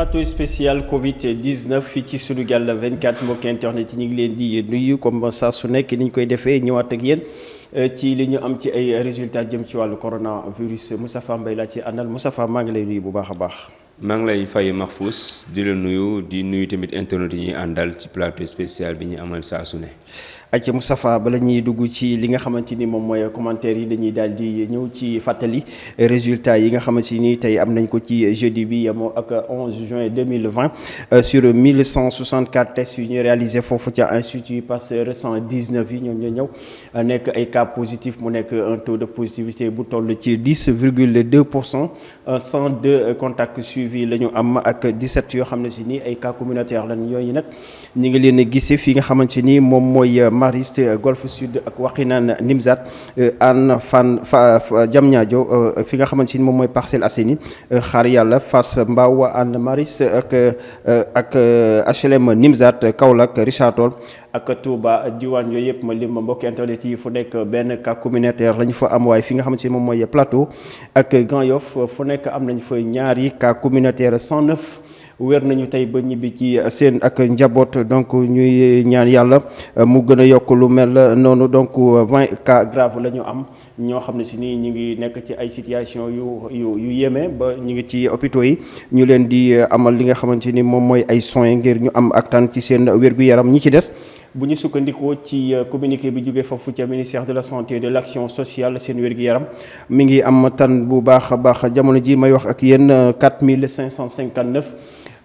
plateau spécial Covid-19 fii ci Sunugal 24 mbokki internet yi ñu ngi leen di nuyu comme saa su nekk ni ñu koy defee ñëwaat ak yéen ci li ñu am ci ay résultats jëm ci wàllu coronavirus Moustapha Mbaye laa ci àndal Moustapha maa ngi lay nuyu bu baax a baax. maa ngi lay fay Mahfous di la nuyu di nuyu tamit internet yi ñuy àndal ci plateau spécial bi ñu amal saa su ne. ayca Moustapha bala ñuy dugg ci li nga xamante ni moom mooy commentaire yi dañuy daal di ñëw ci fàttali résultats yi nga xamante ni tey am nañ ko ci jeudi bi yemoo ak 11 juin 2020 sur 1164 tests yu ñuy réalisé foofu ca Institut Pasteur 119 yi ñoom ñoo ñëw nekk ay cas positifs mu nekk un taux de positivité bu toll ci 10,2%, 102 contacts suivis la ñu am ak 17 yoo xam ne si ni ay cas communautaires lan yooyu nag ñi ngi leen a gisee fi nga xamante ni moom mooy Mariste Golf Sud ak Wakhinane Nimzatt Hann Diamniadio fi nga xamante ni moom mooy Parcelles Assainies Xaar Yàlla Fass Mbao Hann Mariste ak HLM Nimzatt Kaolack Richard Toll ak Touba diwaan yooyu yëpp ma lim mbokki internet yi fu nekk benn cas communautaire lañu fa am waaye fi nga xamante ni moom mooy Plateau ak Grand Yoff fu nekk am nañ fa ñaari cas communautaire 109 wér nañu tey ba ñibbi ci seen ak njaboot donc ñuy ñaan yàlla mu gën a yokk lu mel noonu donc 20 cas grave la ñu am ñoo xam ne si nii ñu ngi nekk ci ay situation yu yéeme ba ñu ngi ci hôpitaux yi ñu leen di amal li nga xamante ni moom mooy ay soins ngir ñu am ak tan ci seen wér-gu-yaram ñi ci des. bu ñu sukkandikoo ci communiqué bi jógee foofu ca ministère de la santé et de l'action sociale seen wér-gu-yaram mi ngi am tan bu baax a baax jamono ji may wax ak yéen 4559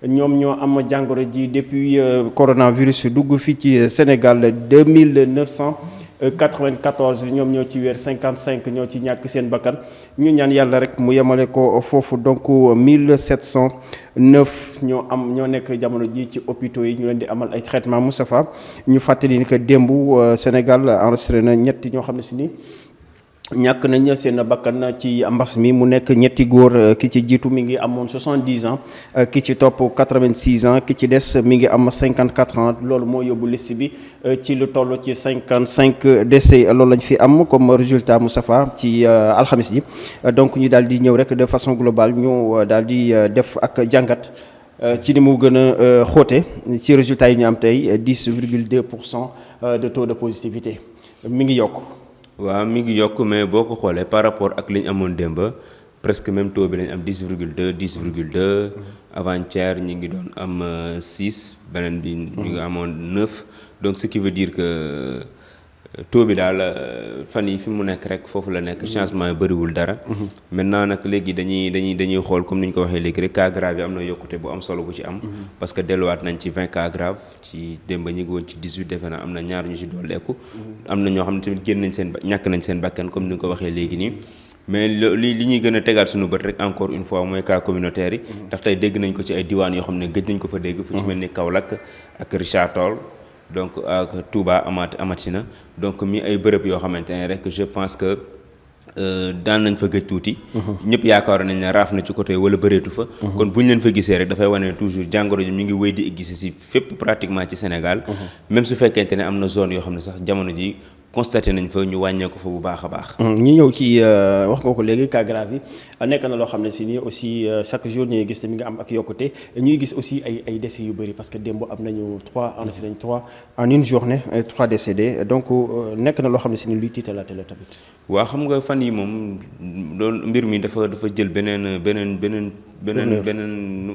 ñoom ñoo am jàngoro ji depuis coronavirus dugg fii ci Sénégal 2994 ñoom ñoo ci wér 55 ñoo ci ñàkk seen bakkan ñu ñaan yàlla rek mu yemale ko foofu donc 1709 ñoo nekk jamono ji ci hôpitaux yi ñu leen di amal ay traitement Moustapha ñu fàttali ni que démb Sénégal enregistré na ñetti ñoo xam ne si ni ñàkk nañ seen bakkan ci mbas mi mu nekk ñetti góor ki ci jiitu mi ngi amoon 70 ans ki ci topp 86 ans ki ci des mi ngi am 54 ans loolu moo yóbbu liste bi ci lu toll ci 55 décès loolu lañ fi am comme résultat Moustapha ci alxamis ji donc ñu daal di ñëw rek de façon globale ñu daal di def ak jàngat ci ni mu gën a xóote ci résultat yi ñu am tey 10,2% de taux de positivité mi ngi yokk. waaw mi ngi yokk mais boo ko xoolee par rapport ak li ñu amoon démb presque même taux bi lañ am 10,2 avant-hier ñi ngi doon am 6 beneen bi ñu ngi amoon 9 donc ce qui veut dire que taux bi daal fan yi fi mu nekk rek foofu la nekk changement yi bëriwul dara. maintenant nag léegi dañuy xool comme ni ñu ko waxee léegi rek cas grave yi am na yokkute bu am solo bu ci am. parce que delluwaat nañ ci 20 cas grave ci démb ñi ngi woon ci 18 defe naa am na ñaar ñu ci dooleeku. am na ñoo xam ne tamit ñàkk nañ seen bakkan comme ni nga ko waxee léegi nii. mais li ñuy gën a tegaat suñu bët rek encore une fois mooy cas communautaire yi. ndax tey dégg nañ ko ci ay diwaan yoo xam ne gëj nañ ko fa dégg. fu ci mel ni Kaolack ak Richard Toll. donc ak Touba amatina donc mi ay bërëb yoo xamante ne rek je pense que daan nañ fa gëj tuuti. ñëpp yaakaar nañ ne raaf na ci côté wala bëreetu fa. kon bu ñu leen fa gisee rek dafay wane toujours jàngoro ji mi ngi wéy di gis si fépp pratiquement ci Sénégal. même su fekkente ne am na zone yoo xam ne sax jamono ji constaté nañ fa ñu wàññeeku fa bu baax a baax. ñu ñëw ci wax nga ko léegi cas grave yi nekk na loo xam ne si nii aussi chaque jour ñuy gis te mi nga am ak yokkute ñuy gis aussi ay décès yu bëri parce que démb am nañu 3 en une journée 3 décédés donc nekk na loo xam ne si nii luy tiitalaate la tamit. waaw xam nga fan yi moom loolu mbir mi dafa jël beneen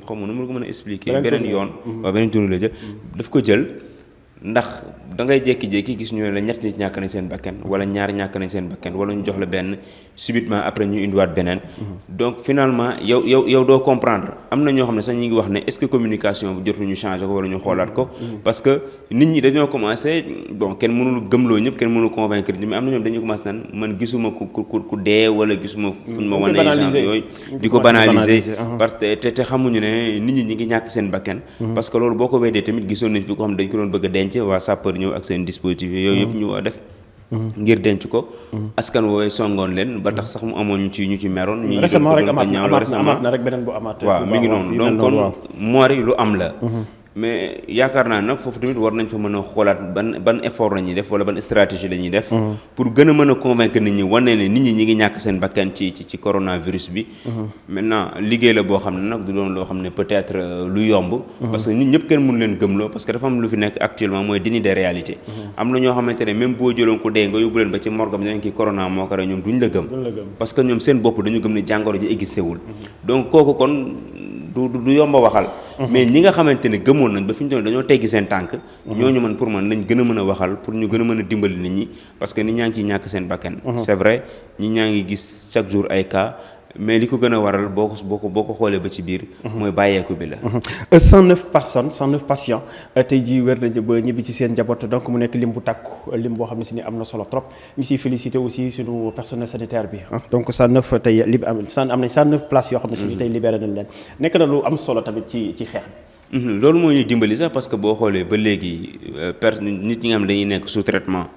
xaw ma nu ma ko mën a expliquer. beneen yoon waaw beneen tournure la jël daf ko jël. ndax da ngay jékki-jékki gis ñu ne la ñett nit ñàkk nañ seen bakkan wala ñaar ñàkk nañ seen bakkan wala ñu jox la benn subitement après ñu indiwaat beneen. donc finalement yow doo comprendre am na ñoo xam ne sax ñi ngi wax ne est-ce que communication bu jotul ñu changer ko wala ñu xoolaat ko. parce que nit ñi dañoo commencé bon kenn mënul gëmloo ñëpp kenn mënul convaincre ñi mais am na ñoom dañuy commencé naan man gisuma ku dee wala gisuma fuñ ma wane genre yooyu di ko banaliser parce que te xamuñu ne nit ñi ngi ñàkk seen bakkan. parce que loolu boo ko weddee tamit gisoon nañ fi ko xam dañ ko doon bëgg a denc waa sapeur ñëw ak seen dispositif yooyu yëpp ñu def ngir denc ko askan woowee songoon leen ba tax sax mu amoon ñu ci meroon ñu récemment rek amaat na rek beneen bu amaat waaw mi ngi noonu donc kon moori lu am la mais yaakaar naa nag foofu tamit war nañ fa mën a xoolaat ban effort la ñuy def wala ban stratégie la ñuy def. pour gën a mën a convaincre nit ñi wane ne nit ñi ngi ñàkk seen bakkan ci coronavirus bi. maintenant liggéey la boo xam ne nag du doon loo xam ne peut-être lu yomb. parce que nit ñëpp kenn mënu leen gëmloo parce que dafa am lu fi nekk actuellement mooy déni de réalité. am na ñoo xamante ne même boo jëloon ko dee nga yóbbu leen ba ci morgue bi ne kii corona moo ko rey ñoom duñ la gëm. parce que ñoom seen bopp dañu gëm ne jàngoro ji existé wul. donc kooku kon du yomb a waxal. mais ñi nga xamante ne gëmoon nañ ba fi ñu doon dañoo teggi seen tànk. ñooñu man pour man nañ gën a mën a waxal pour ñu gën a mën a dimbali nit ñi parce que nit ñaa ngi ciy ñàkk seen bakkan. c'est vrai ñi ñaa ngi gis chaque jour ay cas. mais li ko gën a waral boo ko xoolee ba ci biir. mooy bàyyeeku bi la. 109 personnes 109 patients tey jii wér nañu ba ñibbi ci seen njaboot donc mu nekk lim bu takku lim boo xam ne si ni am na solo trop ñu siy félicité aussi suñu personnel sanitaire bi donc 109 tey am nañ 109 places yoo xam ne si ni tey libéré nañ leen nekk na lu am solo tamit ci xeex bi. loolu moo ñuy dimbali sax parce que boo xoolee ba léegi nit ñi nga xam ne dañuy nekk sous traitement.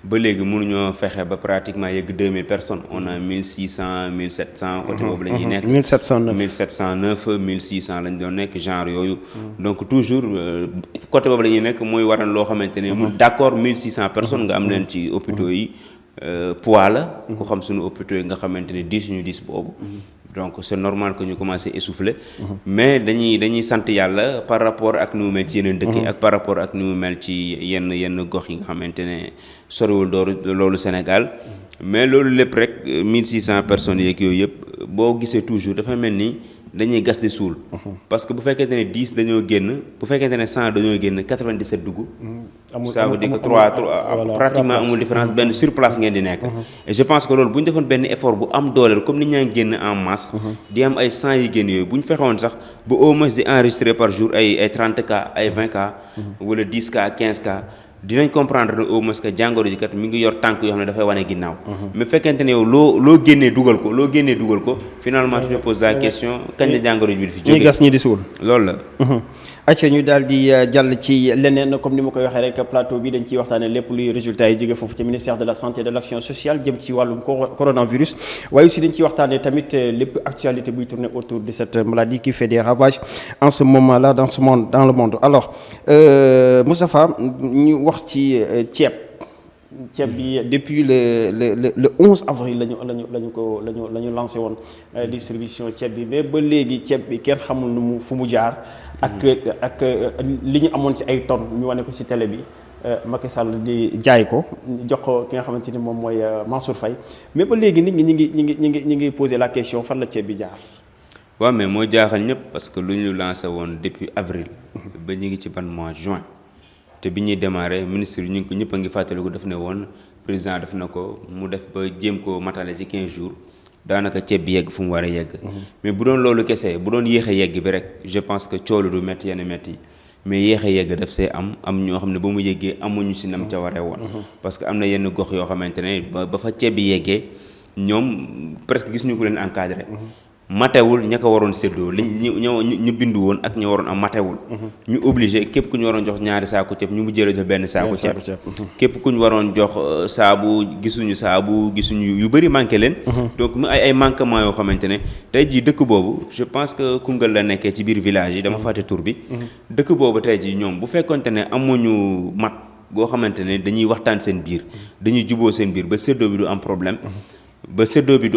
ba léegi mënuñoo fexe ba pratiquement yegg 2000 personnes on a 1600 1700. côté boobu la ñuy nekk 1709 1600 lañ doon nekk genre yooyu. donc toujours côté boobu la ñuy nekk mooy waral loo xamante ne mu d'accord 1600 personnes nga am leen ci hôpitaux yi poids la. ku xam suñu hôpitaux yi nga xamante ne 10 boobu. donc c'est normal que ñu commencé essouffler. mais dañuy sant yàlla par rapport ak ni mu mel ci yeneen dëkk yi ak par rapport ak ni mu mel ci yenn gox yi nga xamante ne soriwul loolu Sénégal. mais loolu lépp rek 1600 personnes yeeg yooyu yëpp boo gisee toujours dafa mel ni dañuy gas di suul. parce que bu fekkente ne 10 dañoo génn bu fekkente ne 100 dañoo génn 97 dugg. ça veut dire que 3 pratiquement amul différence benn sur place ngeen di nekk. et je pense que loolu bu ñu defoon benn effort bu am dooleel comme ni ñaa ngi génn en masse. di am ay 100 yi génn yooyu bu ñu fexewoon sax ba au moins di enregistrer par jour ay 30 cas ay 20 cas. wala 10 cas 15 cas. dinañ comprendre ne au moins que jàngoro ji kat mi ngi yor tànk yoo xam ne dafay wane ginnaaw. mais fekkente ne yow loo génnee dugal ko finalement tu te poses la question kañ la jàngoro ji bi di fi jógee. ñi gas ñi di suul. loolu la. acca ñu daal di jàll ci leneen comme ni ma koy waxee rek plateau bi dañ ciy waxtaane lépp luy résultats yi jóge foofu ci ministère de la santé et de l'action sociale jëm ci wàllum coronavirus waaye aussi dañ ciy waxtaane tamit lépp actualité buy tourner autour de cette maladie qui fait des ravages en ce moment-là dans le monde alors Moustapha ñu wax ci ceeb bi depuis le 11 avril la ñu lancé woon distribution ceeb bi mais ba léegi ceeb bi kenn xamul fu mu jaar ak li ñu amoon ci ay tonnes ñu wane ko ci télé bi Macky Sall di jaay ko jox ko ki nga xamante ni moom mooy Mansour Faye mais ba léegi nit ñi ñi ngi poser la question fan la ceeb bi jaar. waaw mais moo jaaxal ñëpp parce que lu ñu lancé woon depuis avril. ba ñu ngi ci ban mois juin. te bi ñuy démarré ministre yi ñu ngi ko ñëpp a ngi fàttaliku daf ne woon président def na ko mu def ba jéem ko matale ci 15 jours daanaka ceeb bi yegg fu mu war a yegg. mais bu doon loolu kese bu doon yéex a yegg bi rek je pense que coolu du métti yenn métti yi mais yéex a yegg daf see am ñoo xam ne ba mu yeggee amuñu si nam ca waree woon. parce que am na yenn gox yoo xamante ne ba fa ceeb bi yeggee ñoom presque gis ñu ko leen encadré. matewul ña ko waroon séddoo ñu bindu woon ak ñu waroon am matewul. ñu obligé képp ku ñu waroon jox ñaari saako ceeb ñu mujjee la jox benn saako ceeb. képp ku ñu waroon jox saabu gisuñu yu bëri manqué leen. donc mu ay manquement yoo xamante ne tey jii dëkk boobu je pense que Koungheul la nekkee ci biir village yi dama fàtte tur bi. dëkk boobu tey jii ñoom bu fekkonte ne amuñu mat boo xamante ne dañuy waxtaan seen biir dañuy juboo seen biir ba séddoo bi du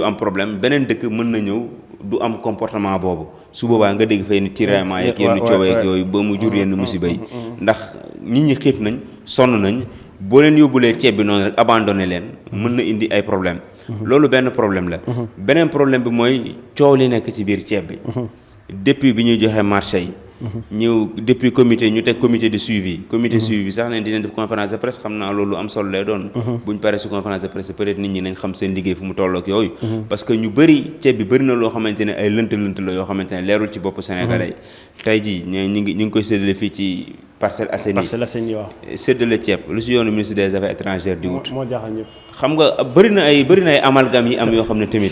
am problème. beneen dëkk mën na ñëw du am comportement boobu su boobaa nga dégg fa yenn tiraillement yeeg yenn coow yeeg yooyu ba mu jur yenn musiba yi ndax nit ñi xiif nañ sonn nañ boo leen yóbbulee ceeb bi noonu rek abandonné leen mën na indi ay problème loolu benn problème la beneen problème bi mooy coow li nekk ci biir ceeb bi depuis bi ñuy joxe marché yi ñëw depuis ñu teg comité de suivi bi sax ne dinañ def conférence de presse xam naa loolu am solo lay doon buñ paree su conférence de presse peut-être nit ñi nañ xam seen liggéey fu mu toll ak yooyu parce que ñu bëri ceeb bi bëri na loo xamante ne ay lënt la yoo xamante ne leerul ci bopp sénégalais tey jii ñu ngi koy séddale fii ci Parcelles Assainies waaw séddale ceeb lu si yoonu ministre des affaires étrangères di wut moo jaaxal ñëpp xam nga bëri na ay amalgame yi am yoo xam ne tamit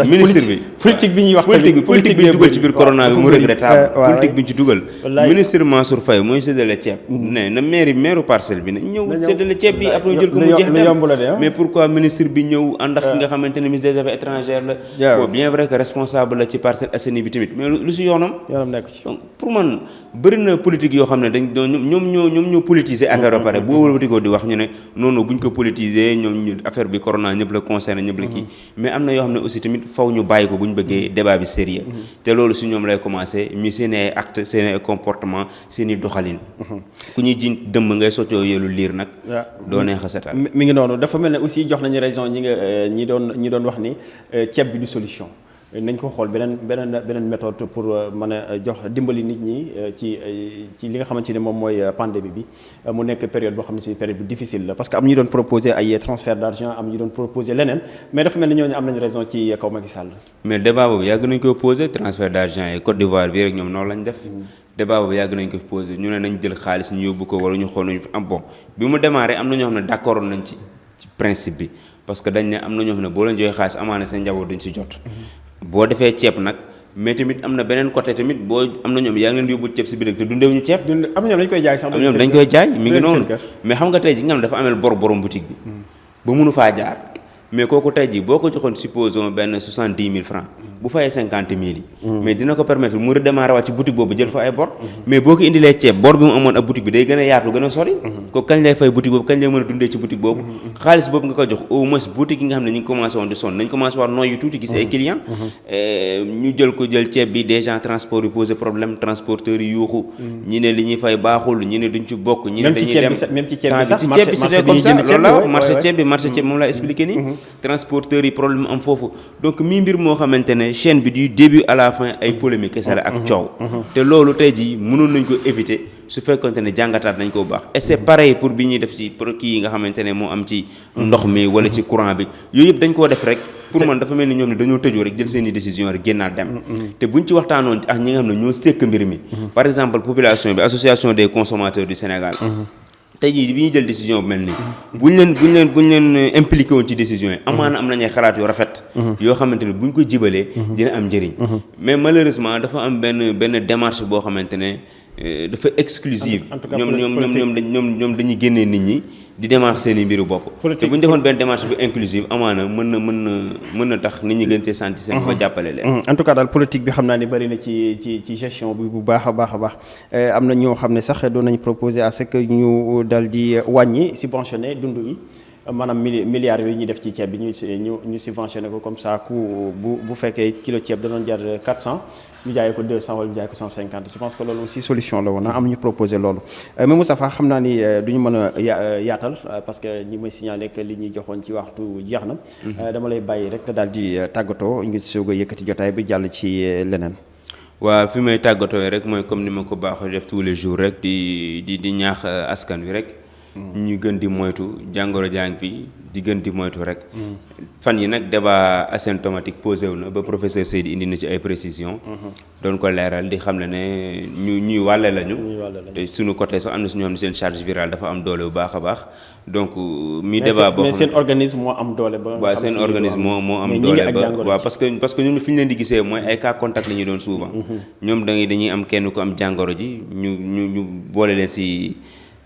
ministre bi politique bi ñuy wax politique bi ñu dugal ci biir corona bi mu regrettable politique bi ñu ci dugal ministre Mansour Faye mooy séddale ceeb ne na maire parcelle bi ne ñëw séddale ceeb bi après jël ko mu jeex dem mais pourquoi ministre bi ñëw ànd ak ki nga xamante ne ministre des affaires étrangères la bon bien vrai que responsable la ci Parcelles Assainies bi tamit mais lu si yoonam nekk ci donc pour man bëri na politique yoo xam ne dañ ñoom ñoo politiser affaire ba pare boo wëlbatikoo di wax ñu ne non buñ ko politiser ñoom ñu affaire bi corona ñëpp la concerné ñëpp la kii mais am na yoo xam ne aussi tamit faw ñu bàyyi ko bu ñu bëggee débat bi sérieux te loolu si ñoom lay commencé mi seen ay acte seen ay comportement seen i doxalin ku ñuy jiñ dëmb ngay sottoo yelu liir nag doo neex a setal mi ngi noonu dafa mel ne aussi jox nañu raison ñi doon wax ni ceeb bi du solution nañ ko xool beneen méthode pour mën a jox dimbali nit ñi ci li nga xamante ni moom mooy pandémie bi mu nekk période boo xam ne si période bu difficile la parce que am ñu doon proposer ay transfert d'argent am ñu doon proposer leneen mais dafa mel ni ñooñu am nañu raison ci kaw Macky Sall. mais débat boobu yàgg nañ ko poser transfert d'argent yi Côte d'Ivoire bi rek ñoom noonu lañ def. débat boobu yàgg nañ ko poser ñu ne nañ jël xaalis ñu yóbbu ko wala ñu xool nañu fi am bon bi mu démarré am na ñoo xam ne d'accord nañ ci principe bi parce que dañ ne am na ñoo xam ne boo leen joxee xaalis amaana seen njaboot duñ si jot. boo defee ceeb nag mais tamit am na beneen côté tamit boo am na ñoom yaa ngi leen di yóbbu ceeb si biir te dundeewuñu ceeb. am na ñoom dañ koy jaay sax. am na ñoom dañ koy jaay mi ngi noonu mais xam nga tey ji nga xam ne dafa amel borom boutique bi. ba mënu faa jaar mais kooku tey ji boo ko joxoon supposons benn 70 000 francs bu fayee 50 000 yi. mais dina ko permettre mu redémarrer waat ci boutique boobu jël fa ay bor. mais boo ko indilee ceeb bor bi mu amoon ak boutique bi day gën a yaatu gën a sori. ko kañ lay fay boutique boobu kañ lay mën a dundee ci boutique boobu. xaalis boobu nga ko jox au moins boutique yi nga xam ne ñu ngi commencé woon di sonn nañ commencé waat nooy yu tuuti gis ay clients. ñu jël ceeb bi déjà transport yi posé problème transporteurs yi yuuxu. ñi ne li ñuy fay baaxul ñi ne duñ ci bokk. ñi ne dañuy dem même ci ceeb bi sax c'était comme ça loolu la wax marché ceeb bi moom laa expliqué nii. transporteurs yi problème am foofu donc mi mbir moo xamante ne chaîne bi du début à la fin ay polémique kese la ak coow te loolu tey jii mënoon nañ ko éviter su fekkonte ne jàngataat nañ ko bu baax et c'est pareil pour bi ñuy def ci kii yi nga xamante ne moo am ci ndox mi wala ci courant bi yooyu yëpp dañ koo def rek pour man dafa mel ni ñoom ne dañoo tëjoo rek jël seeni décision rek génnaat dem te buñ ci waxtaanoon ak ñi nga xam ne ñoo sekk mbir mi par exemple population bi association des consommateurs du Sénégal tey jii bi ñuy jël décision bu mel nii buñ leen impliqué woon ci décision yi amaana am nañ ay xalaat yu rafet yoo xamante ne buñ ko jibalee dina am njëriñ mais malheureusement dafa am benn démarche boo xamante ne dafa exclusive ñoom dañuy génnee nit ñi di démarche seen i mbiru bopp te bu ñu defoon benn démarche bu inclusive amaana mën na tax nit ñi gën cee sentir seen ba jàppale leen en tout cas daal politique bi xam naa ni bëri na ci gestion bi bu baax a baax am na ñoo xam ne sax doon nañ proposer à ce que ñu dal di wàññi subventionné dund yi maanaam milliards yooyu ñuy def ci ceeb bi ñu subventionné ko comme ça coût bu fekkee kilo ceeb da doon jar 400 ñu jaayee ko 200 wala ñu jaayee ko 150 je pense que loolu aussi solution la woon am ñu proposé loolu mais Moustapha xam naa ni du ñu mën a yaatal parce que ñi may signalé que li ñuy joxoon ci waxtu jeex na dama lay bàyyi rek daal di tàggatoo ngi soog a yëkkati jotaay bi jàll ci leneen. waaw fi may tàggatoo rek mooy comme ni ma ko baaxoo def tous les jours rek di ñaax askan wi rek. ñu gën di moytu jàngoro jaa ngi fi di gën di moytu rek. fan yi nag débat asymptomatique posé wu na ba professeur Seydi indi na ci ay précisions. doon ko leeral di xam ne ñuy wàlle lañu. te suñu côté sax am na suñu xam ne seen charge virale dafa am doole bu baax a baax donc. mi débat boo mais seen organisme moo am doole ba. waaw seen organisme moo am doole ba waaw parce que ñun fi ñu leen di gisee mooy ay cas contact la ñuy doon souvent. ñoom dañuy am kenn ku am jàngoro ji ñu boole leen si.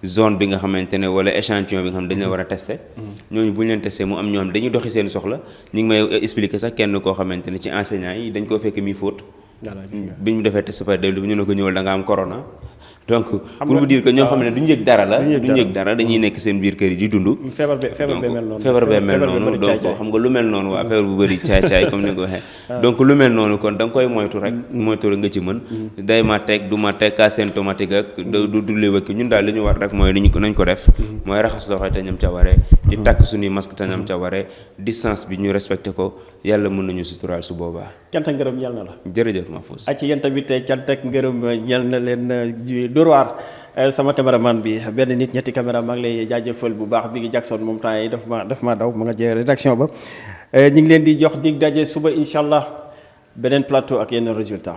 zone bi nga xamante ne wala échantillon bi nga xam ne dañu la war a testé ñooñu bu ñu leen testé mu am ñoo xam dañuy doxi seen soxla ñu ngi may expliquer sax kenn koo xamante ne ci enseignant yi dañ koo fekk mi fóot bi ñu defee test par dellu ñu ne ko ñëwal da nga am corona donc pour vous dire que ñoo xam ne duñu yëg dara la duñu yëg dara dañuy nekk seen biir kër yi di dund feebar bee mel noonu donc xam nga lu mel noonu waa feebar bu bëri caay-caay comme ni nga ko waxee donc lu mel noonu kon da nga koy moytu rek nga ci mën day ma teg du ma teg cas symptomatique ak du léwakki ñun daal li ñu war rek mooy nañ ko def mooy raxas loxo te ñam ca waree di takk suñuy masque te ñam ca waree distance bi ñu respecté ko yàlla mën nañu suturaal su boobaa cant ak ngërëm yàlla na la jërëjëf Mahfouz ci yéen tamit cant ak ngërëm yàlla na leen Dóor waar sama caméraman bi benn nit ñetti caméra maa ngi lay jaajëfal bu baax bi ngi Jackson moom temps yi daf ma daw ma nga jël rédaction ba ñu ngi leen di jox dig daje suba incha allah beneen plateau ak yenn résultat